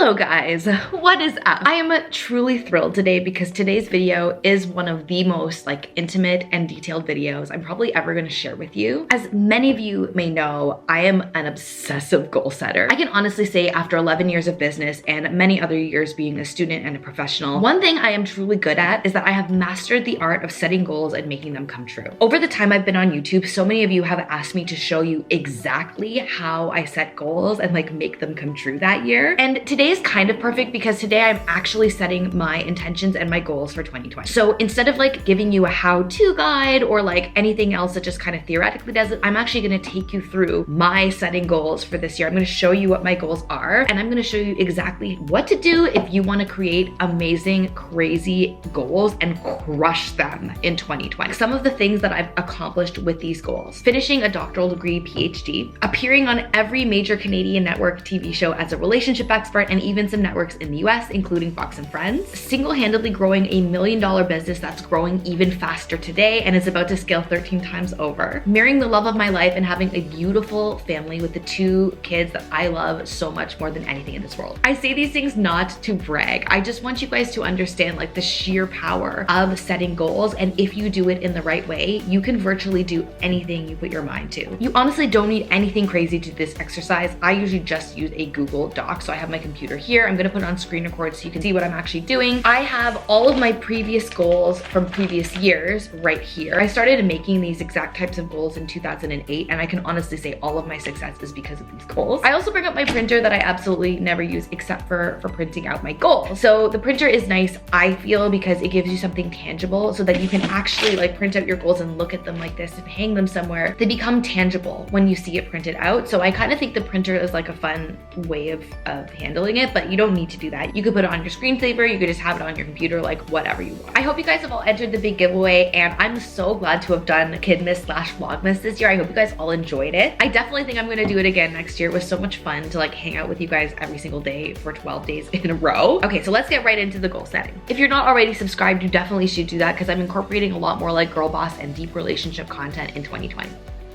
Hello guys, what is up? I am truly thrilled today because today's video is one of the most intimate and detailed videos I'm probably ever going to share with you. As many of you may know, I am an obsessive goal setter. I can honestly say after 11 years of business and many other years being a student and a professional, one thing I am truly good at is that I have mastered the art of setting goals and making them come true. Over the time I've been on YouTube, so many of you have asked me to show you exactly how I set goals and make them come true that year. And today is kind of perfect because today I'm actually setting my intentions and my goals for 2020. So instead of giving you a how-to guide or anything else that just kind of theoretically does it, I'm actually going to take you through my setting goals for this year. I'm going to show you what my goals are, and I'm going to show you exactly what to do if you want to create amazing, crazy goals and crush them in 2020. Some of the things that I've accomplished with these goals: finishing a doctoral degree, PhD, appearing on every major Canadian network TV show as a relationship expert, and even some networks in the US, including Fox and Friends, single-handedly growing a $1 million business that's growing even faster today and is about to scale 13 times over, marrying the love of my life and having a beautiful family with the 2 kids that I love so much more than anything in this world. I say these things not to brag. I just want you guys to understand the sheer power of setting goals, and if you do it in the right way, you can virtually do anything you put your mind to. You honestly don't need anything crazy to do this exercise. I usually just use a Google Doc, so I have my computer here. I'm gonna put it on screen record so you can see what I'm actually doing. I have all of my previous goals from previous years right here. I started making these exact types of goals in 2008, and I can honestly say all of my success is because of these goals. I also bring up my printer that I absolutely never use except for printing out my goals. So the printer is nice, I feel, because it gives you something tangible so that you can actually print out your goals and look at them like this and hang them somewhere. They become tangible when you see it printed out. So I kind of think the printer is a fun way of handling it, but you don't need to do that. You could put it on your screensaver, you could just have it on your computer, whatever you want. I hope you guys have all entered the big giveaway, and I'm so glad to have done KimMas / vlogmas this year. I hope you guys all enjoyed it. I definitely think I'm gonna do it again next year. It was so much fun to hang out with you guys every single day for 12 days in a row. Okay, so let's get right into the goal setting. If you're not already subscribed, you definitely should do that because I'm incorporating a lot more girl boss and deep relationship content in 2020,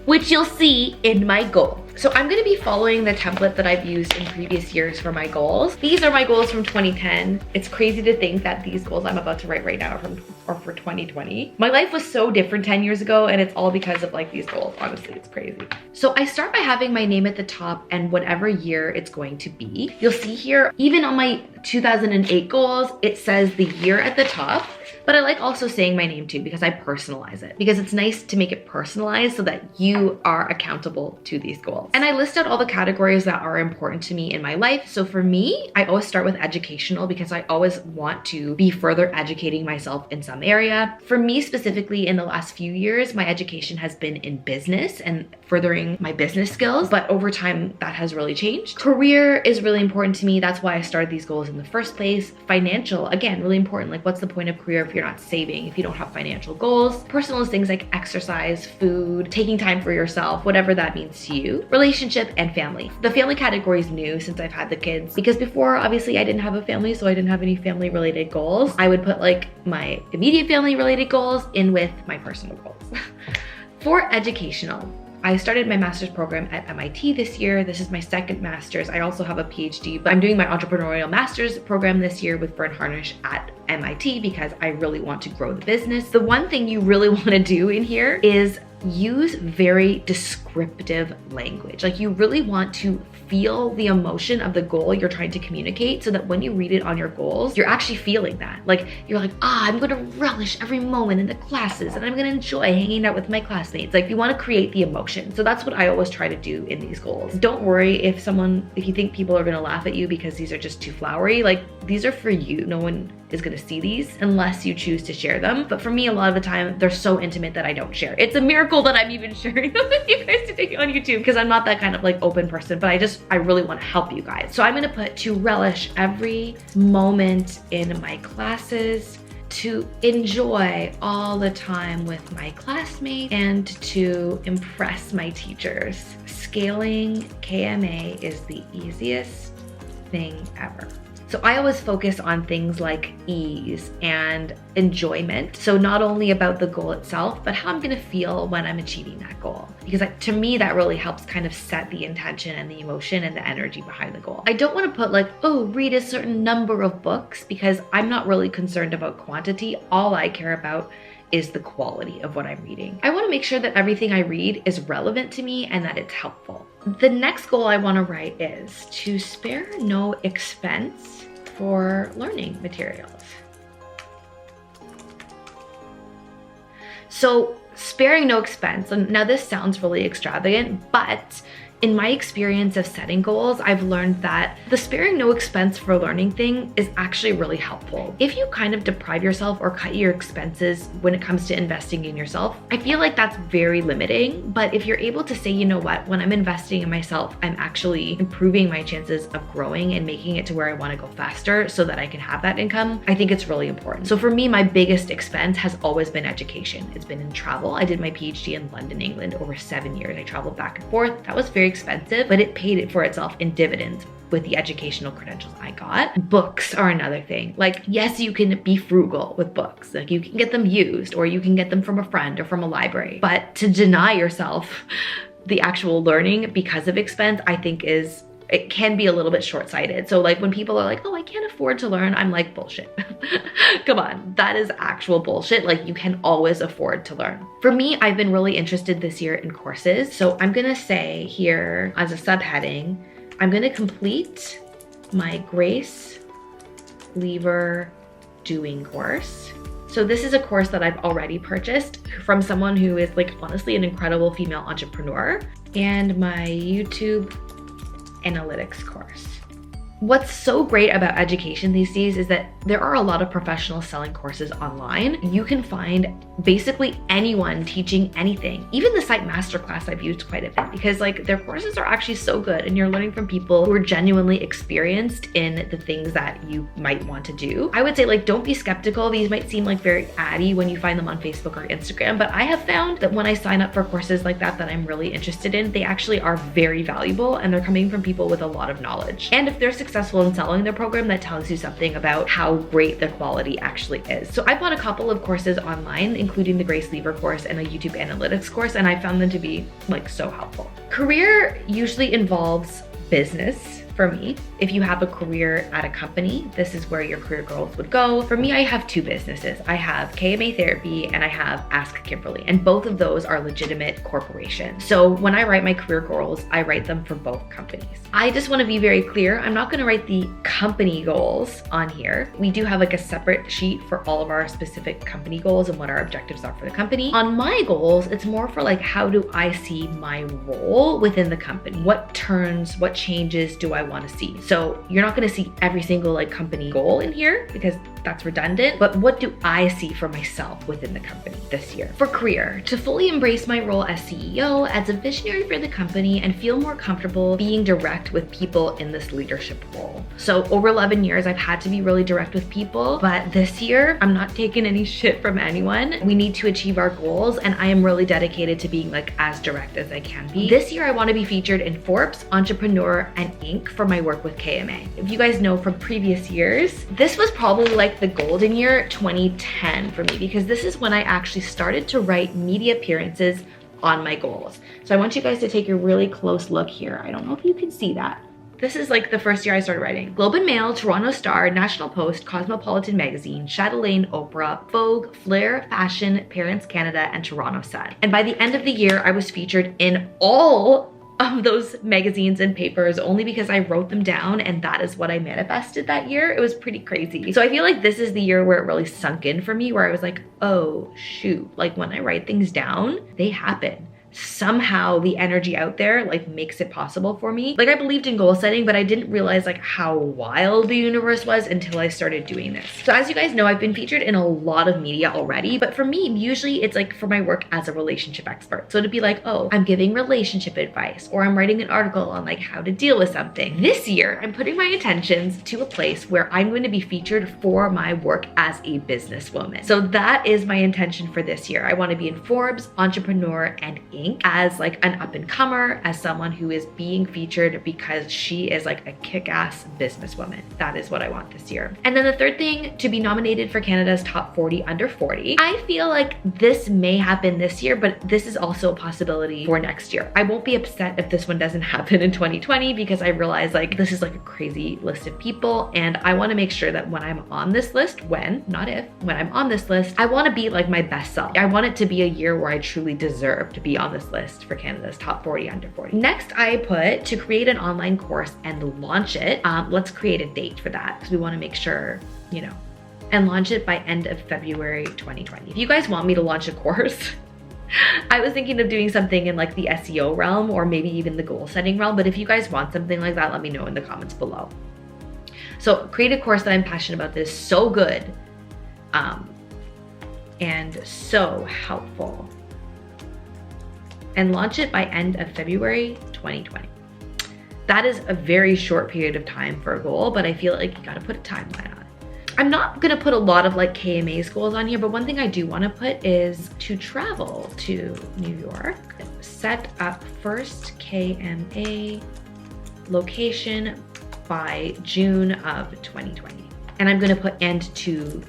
which you'll see in my goal. So I'm gonna be following the template that I've used in previous years for my goals. These are my goals from 2010. It's crazy to think that these goals I'm about to write right now are for 2020. My life was so different 10 years ago, and it's all because of these goals. Honestly, it's crazy. So I start by having my name at the top and whatever year it's going to be. You'll see here, even on my 2008 goals, it says the year at the top. But I like also saying my name too because I personalize it, because it's nice to make it personalized so that you are accountable to these goals. And I list out all the categories that are important to me in my life. So for me, I always start with educational because I always want to be further educating myself in some area. For me specifically, in the last few years, my education has been in business and furthering my business skills, but over time that has really changed. Career is really important to me. That's why I started these goals in the first place. Financial, again, really important. What's the point of career if you're not saving, if you don't have financial goals? Personal is things like exercise, food, taking time for yourself, whatever that means to you. Relationship and family. The family category is new since I've had the kids, because before, obviously, I didn't have a family, so I didn't have any family related goals. I would put my immediate family related goals in with my personal goals. For educational, I started my master's program at MIT this year. This is my second master's. I also have a PhD, but I'm doing my entrepreneurial master's program this year with Fern Harnish at MIT because I really want to grow the business. The one thing you really want to do in here is use very descriptive language. You really want to feel the emotion of the goal you're trying to communicate so that when you read it on your goals, you're actually feeling that. You're I'm gonna relish every moment in the classes and I'm gonna enjoy hanging out with my classmates. You want to create the emotion. So that's what I always try to do in these goals. Don't worry if you think people are gonna laugh at you because these are just too flowery. These are for you. No one is gonna see these unless you choose to share them. But for me, a lot of the time, they're so intimate that I don't share. It's a miracle that I'm even sharing them with you guys today on YouTube because I'm not that kind of open person, but I really want to help you guys. So I'm gonna put to relish every moment in my classes, to enjoy all the time with my classmates, and to impress my teachers. Scaling KMA is the easiest thing ever. So I always focus on things like ease and enjoyment. So not only about the goal itself, but how I'm gonna feel when I'm achieving that goal. Because to me, that really helps kind of set the intention and the emotion and the energy behind the goal. I don't wanna put like, oh, read a certain number of books, because I'm not really concerned about quantity. All I care about is the quality of what I'm reading. I wanna make sure that everything I read is relevant to me and that it's helpful. The next goal I wanna write is to spare no expense for learning materials. So sparing no expense, and now this sounds really extravagant, but in my experience of setting goals, I've learned that the sparing no expense for learning thing is actually really helpful. If you kind of deprive yourself or cut your expenses when it comes to investing in yourself, I feel like that's very limiting. But if you're able to say, you know what, when I'm investing in myself, I'm actually improving my chances of growing and making it to where I want to go faster so that I can have that income, I think it's really important. So for me, my biggest expense has always been education. It's been in travel. I did my PhD in London, England over 7 years. I traveled back and forth. That was very expensive, but it paid it for itself in dividends with the educational credentials I got. Books are another thing. Like, yes, you can be frugal with books. Like, you can get them used, or you can get them from a friend or from a library. But to deny yourself the actual learning because of expense, I think it can be a little bit short-sighted. So like when people are like, oh, I can't afford to learn, I'm like, bullshit. Come on, that is actual bullshit. Like, you can always afford to learn. For me, I've been really interested this year in courses. So I'm gonna say here as a subheading, I'm gonna complete my Grace Lever doing course. So this is a course that I've already purchased from someone who is like honestly an incredible female entrepreneur, and my YouTube analytics course. What's so great about education these days is that there are a lot of professional selling courses online. You can find basically anyone teaching anything. Even the site masterclass I've used quite a bit, because like their courses are actually so good and you're learning from people who are genuinely experienced in the things that you might want to do. I would say like, don't be skeptical. These might seem like very addy when you find them on Facebook or Instagram, but I have found that when I sign up for courses like that I'm really interested in, they actually are very valuable and they're coming from people with a lot of knowledge. And if they're successful in selling their program, that tells you something about how great the quality actually is. So I bought a couple of courses online, including the Grace Lever course and a YouTube analytics course, and I found them to be like so helpful. Career usually involves business. For me, if you have a career at a company, this is where your career goals would go. For me, I have two businesses. I have KMA Therapy and I have Ask Kimberly, and both of those are legitimate corporations. So when I write my career goals, I write them for both companies. I just want to be very clear. I'm not going to write the company goals on here. We do have like a separate sheet for all of our specific company goals and what our objectives are for the company. On my goals, it's more for like, how do I see my role within the company? What turns, what changes do I want to see? So you're not going to see every single like company goal in here because that's redundant, but what do I see for myself within the company this year? For career, to fully embrace my role as CEO, as a visionary for the company, and feel more comfortable being direct with people in this leadership role. So over 11 years, I've had to be really direct with people, but this year, I'm not taking any shit from anyone. We need to achieve our goals, and I am really dedicated to being like as direct as I can be. This year, I want to be featured in Forbes, Entrepreneur, and Inc. for my work with KMA. If you guys know from previous years, this was probably like the golden year, 2010 for me, because this is when I actually started to write media appearances on my goals. So I want you guys to take a really close look here. I don't know if you can see that. This is like the first year I started writing. Globe and Mail, Toronto Star, National Post, Cosmopolitan Magazine, Chatelaine, Oprah, Vogue, Flair, Fashion, Parents Canada, and Toronto Sun. And by the end of the year, I was featured in all of those magazines and papers only because I wrote them down and that is what I manifested that year. It was pretty crazy. So I feel like this is the year where it really sunk in for me, where I was like, oh shoot, like when I write things down, they happen. Somehow the energy out there like makes it possible for me. Like I believed in goal setting, but I didn't realize like how wild the universe was until I started doing this. So as you guys know, I've been featured in a lot of media already, but for me, usually it's like for my work as a relationship expert. So to be like, oh, I'm giving relationship advice, or I'm writing an article on like how to deal with something. This year, I'm putting my intentions to a place where I'm going to be featured for my work as a businesswoman. So that is my intention for this year. I want to be in Forbes, Entrepreneur, and Inc. think as like an up and comer, as someone who is being featured because she is like a kick-ass businesswoman. That is what I want this year. And then the third thing, to be nominated for Canada's Top 40 Under 40. I feel like this may happen this year, but this is also a possibility for next year. I won't be upset if this one doesn't happen in 2020 because I realize like this is like a crazy list of people, and I want to make sure that when I'm on this list, when I'm on this list, I want to be like my best self. I want it to be a year where I truly deserve to be on this list for Canada's Top 40 Under 40. Next, I put to create an online course and launch it. Let's create a date for that because we want to make sure, you know, and launch it by end of February 2020. If you guys want me to launch a course, I was thinking of doing something in like the SEO realm or maybe even the goal setting realm, but if you guys want something like that, let me know in the comments below. So create a course that I'm passionate about that is so good and so helpful, and launch it by end of February 2020. That is a very short period of time for a goal, but I feel like you gotta put a timeline on it. I'm not gonna put a lot of like KMA's goals on here, but one thing I do wanna put is to travel to New York, set up first KMA location by June of 2020. And I'm gonna put and to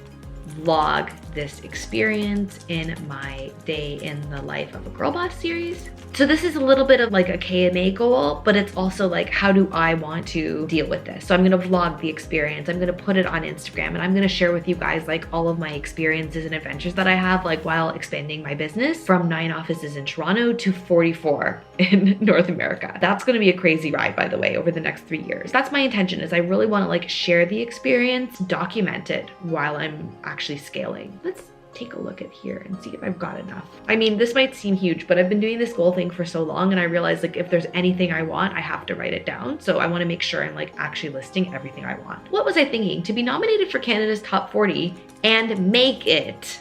vlog this experience in my day in the life of a girl boss series. So this is a little bit of like a KMA goal, but it's also like, how do I want to deal with this? So I'm gonna vlog the experience. I'm gonna put it on Instagram, and I'm gonna share with you guys like all of my experiences and adventures that I have like while expanding my business from 9 offices in Toronto to 44 in North America. That's gonna be a crazy ride, by the way, over the next 3 years. That's my intention, is I really wanna like share the experience, document it while I'm actually scaling. Let's take a look at here and see if I've got enough. I mean, this might seem huge, but I've been doing this goal thing for so long, and I realized like if there's anything I want, I have to write it down. So I want to make sure I'm like actually listing everything I want. What was I thinking? To be nominated for Canada's Top 40 and make it,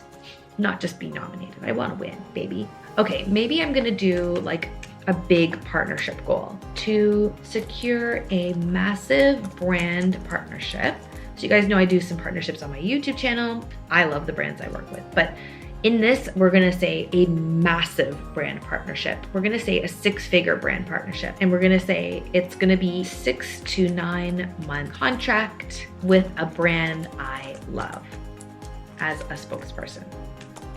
not just be nominated. I want to win, baby. Okay, maybe I'm gonna do like a big partnership goal to secure a massive brand partnership. So you guys know I do some partnerships on my YouTube channel. I love the brands I work with, but in this, we're gonna say a massive brand partnership. We're gonna say a 6-figure brand partnership, and we're gonna say it's gonna be 6 to 9 month contract with a brand I love as a spokesperson.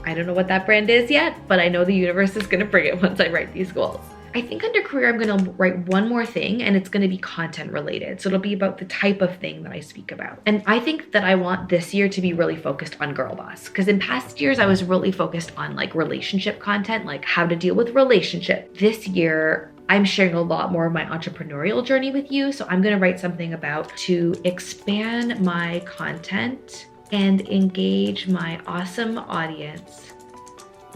I don't know what that brand is yet, but I know the universe is gonna bring it once I write these goals. I think under career, I'm gonna write one more thing, and it's gonna be content related. So it'll be about the type of thing that I speak about. And I think that I want this year to be really focused on girl boss, because in past years, I was really focused on like relationship content, like how to deal with relationship. This year, I'm sharing a lot more of my entrepreneurial journey with you. So I'm gonna write something about to expand my content and engage my awesome audience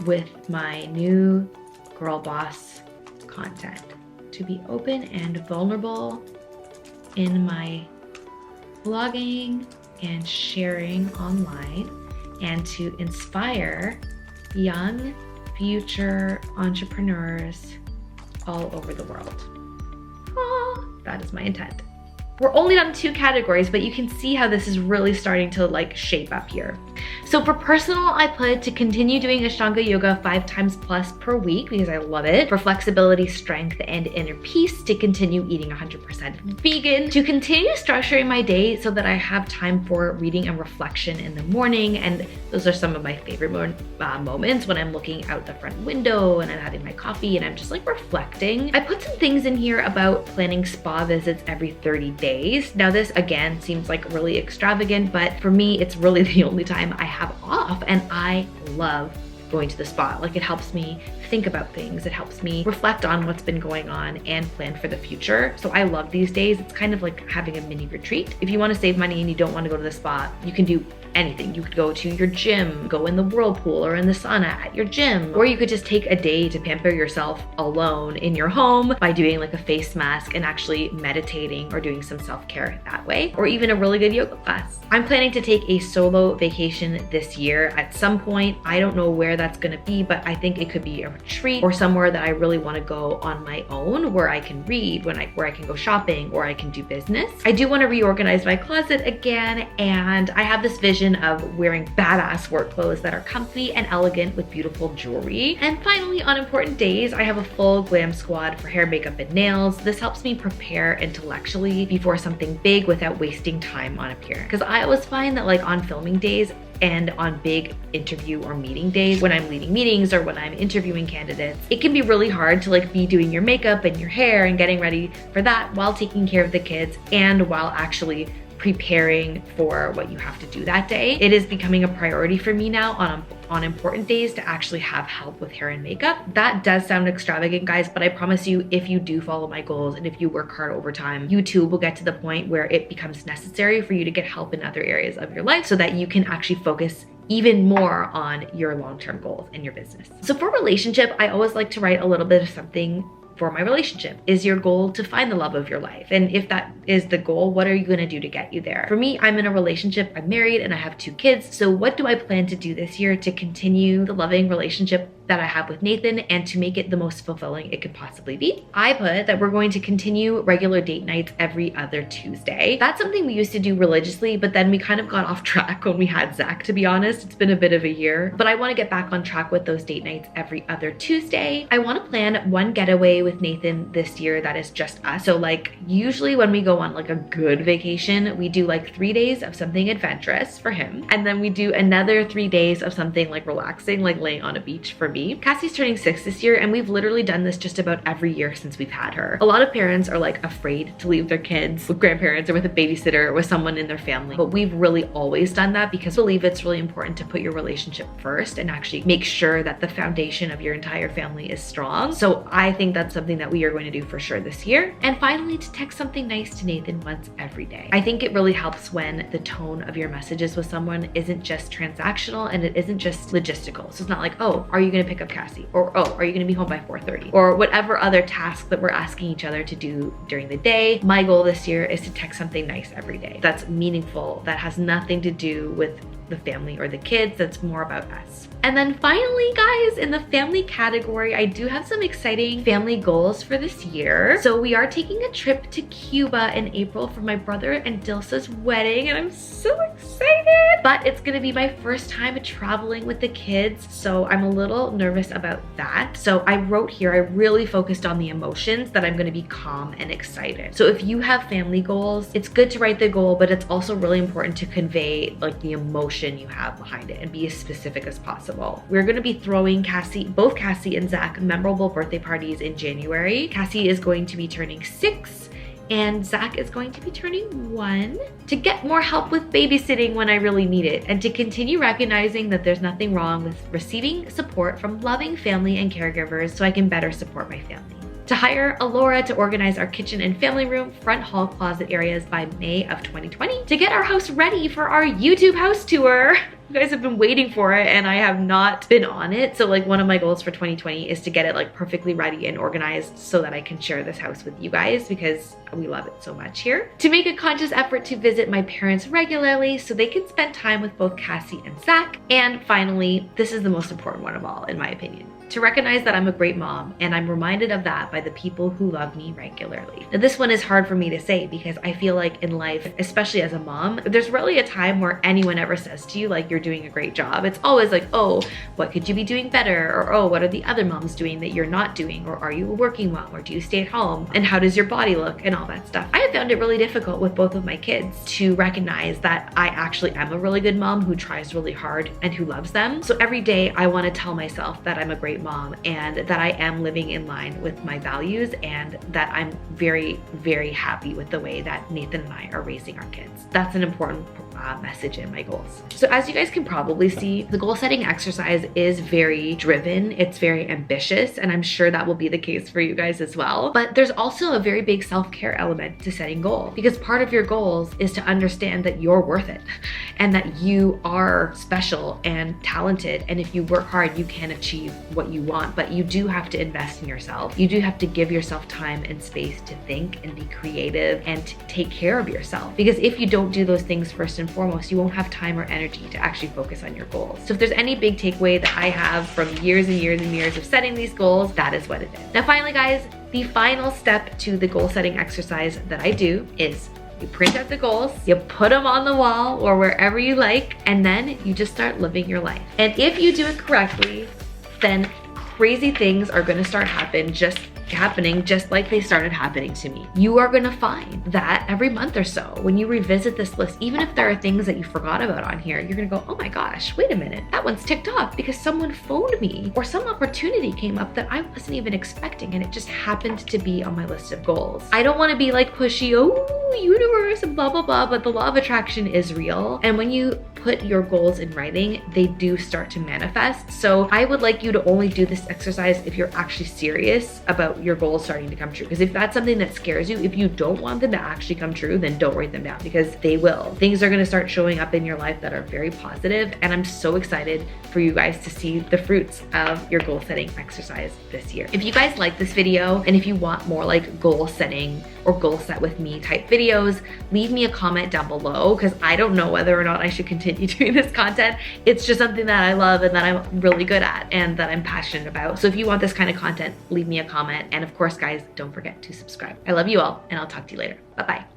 with my new girl boss content, to be open and vulnerable in my blogging and sharing online, and to inspire young future entrepreneurs all over the world. That is my intent. We're only on 2 categories, but you can see how this is really starting to like shape up here. So for personal, I put to continue doing Ashtanga yoga 5 times plus per week because I love it. For flexibility, strength, and inner peace, to continue eating 100% vegan. To continue structuring my day so that I have time for reading and reflection in the morning. And those are some of my favorite moments, when I'm looking out the front window and I'm having my coffee and I'm just like reflecting. I put some things in here about planning spa visits every 30 days. Now this again seems like really extravagant, but for me, it's really the only time I have off, and I love going to the spa. Like, it helps me think about things. It helps me reflect on what's been going on and plan for the future. So I love these days. It's kind of like having a mini retreat. If you want to save money and you don't want to go to the spa, you can do anything. You could go to your gym, go in the whirlpool or in the sauna at your gym, or you could just take a day to pamper yourself alone in your home by doing like a face mask and actually meditating or doing some self-care that way, or even a really good yoga class. I'm planning to take a solo vacation this year at some point. I don't know where where that's gonna be, but I think it could be a retreat or somewhere that I really wanna go on my own, where I can read, where I can go shopping, or I can do business. I do wanna reorganize my closet again, and I have this vision of wearing badass work clothes that are comfy and elegant with beautiful jewelry. And finally, on important days, I have a full glam squad for hair, makeup, and nails. This helps me prepare intellectually before something big without wasting time on appearance. Because I always find that like on filming days and on big interview or meeting days, when I'm leading meetings or when I'm interviewing candidates, it can be really hard to like be doing your makeup and your hair and getting ready for that while taking care of the kids and while actually preparing for what you have to do that day. It is becoming a priority for me now on important days to actually have help with hair and makeup. That does sound extravagant, guys, but I promise you, if you do follow my goals and if you work hard over time, you too will get to the point where it becomes necessary for you to get help in other areas of your life so that you can actually focus even more on your long-term goals and your business. So for relationship, I always like to write a little bit of something for my relationship. Is your goal to find the love of your life? And if that is the goal, what are you gonna do to get you there? For me, I'm in a relationship, I'm married, and I have 2 kids. So what do I plan to do this year to continue the loving relationship that I have with Nathan and to make it the most fulfilling it could possibly be? I put that we're going to continue regular date nights every other Tuesday. That's something we used to do religiously, but then we kind of got off track when we had Zach, to be honest. It's been a bit of a year, but I want to get back on track with those date nights every other Tuesday. I want to plan one getaway with Nathan this year that is just us. So like usually when we go on like a good vacation, we do like 3 days of something adventurous for him. And then we do another 3 days of something like relaxing, like laying on a beach for me. Cassie's turning 6 this year, and we've literally done this just about every year since we've had her. A lot of parents are like afraid to leave their kids with grandparents or with a babysitter or with someone in their family. But we've really always done that because I believe it's really important to put your relationship first and actually make sure that the foundation of your entire family is strong. So I think that's something that we are going to do for sure this year. And finally, to text something nice to Nathan once every day. I think it really helps when the tone of your messages with someone isn't just transactional and it isn't just logistical. So it's not like, oh, are you gonna pick up Cassie? Or, oh, are you gonna be home by 4:30? Or whatever other task that we're asking each other to do during the day. My goal this year is to text something nice every day that's meaningful, that has nothing to do with the family or the kids, that's more about us. And then finally, guys, in the family category, I do have some exciting family goals for this year. So we are taking a trip to Cuba in April for my brother and Dilsa's wedding, and I'm so excited. But it's gonna be my first time traveling with the kids, so I'm a little nervous about that. So I wrote here, I really focused on the emotions, that I'm gonna be calm and excited. So if you have family goals, it's good to write the goal, but it's also really important to convey like the emotion you have behind it and be as specific as possible. We're gonna be throwing both Cassie and Zach memorable birthday parties in January. Cassie is going to be turning 6 and Zach is going to be turning 1, to get more help with babysitting when I really need it, and to continue recognizing that there's nothing wrong with receiving support from loving family and caregivers so I can better support my family. To hire Alora to organize our kitchen and family room, front hall, closet areas by May of 2020. To get our house ready for our YouTube house tour. You guys have been waiting for it and I have not been on it. So like one of my goals for 2020 is to get it like perfectly ready and organized so that I can share this house with you guys because we love it so much here. To make a conscious effort to visit my parents regularly so they can spend time with both Cassie and Zach. And finally, this is the most important one of all, in my opinion. To recognize that I'm a great mom, and I'm reminded of that by the people who love me regularly. Now this one is hard for me to say because I feel like in life, especially as a mom, there's rarely a time where anyone ever says to you like you're doing a great job. It's always like, oh, what could you be doing better? Or oh, what are the other moms doing that you're not doing? Or are you a working mom? Or do you stay at home? And how does your body look? And all that stuff. I have found it really difficult with both of my kids to recognize that I actually am a really good mom who tries really hard and who loves them. So every day I want to tell myself that I'm a great mom and that I am living in line with my values and that I'm very, very happy with the way that Nathan and I are raising our kids. That's an important message in my goals. So as you guys can probably see, the goal setting exercise is very driven. It's very ambitious, and I'm sure that will be the case for you guys as well. But there's also a very big self-care element to setting goals, because part of your goals is to understand that you're worth it and that you are special and talented. And if you work hard, you can achieve what you want, but you do have to invest in yourself. You do have to give yourself time and space to think and be creative and to take care of yourself. Because if you don't do those things first and foremost, you won't have time or energy to actually focus on your goals. So if there's any big takeaway that I have from years and years and years of setting these goals, that is what it is. Now finally guys, the final step to the goal setting exercise that I do is you print out the goals, you put them on the wall or wherever you like, and then you just start living your life. And if you do it correctly, then crazy things are gonna start happening just like they started happening to me. You are gonna find that every month or so, when you revisit this list, even if there are things that you forgot about on here, you're gonna go, oh my gosh, wait a minute, that one's ticked off because someone phoned me or some opportunity came up that I wasn't even expecting and it just happened to be on my list of goals. I don't wanna be like pushy, oh, universe, and blah, blah, blah, but the law of attraction is real. And when you put your goals in writing, they do start to manifest. So I would like you to only do this exercise if you're actually serious about your goals starting to come true. Because if that's something that scares you, if you don't want them to actually come true, then don't write them down because they will. Things are gonna start showing up in your life that are very positive, and I'm so excited for you guys to see the fruits of your goal setting exercise this year. If you guys like this video, and if you want more like goal setting or goal set with me type videos, leave me a comment down below because I don't know whether or not I should continue doing this content. It's just something that I love and that I'm really good at and that I'm passionate about. So if you want this kind of content, leave me a comment. And of course, guys, don't forget to subscribe. I love you all, and I'll talk to you later. Bye-bye.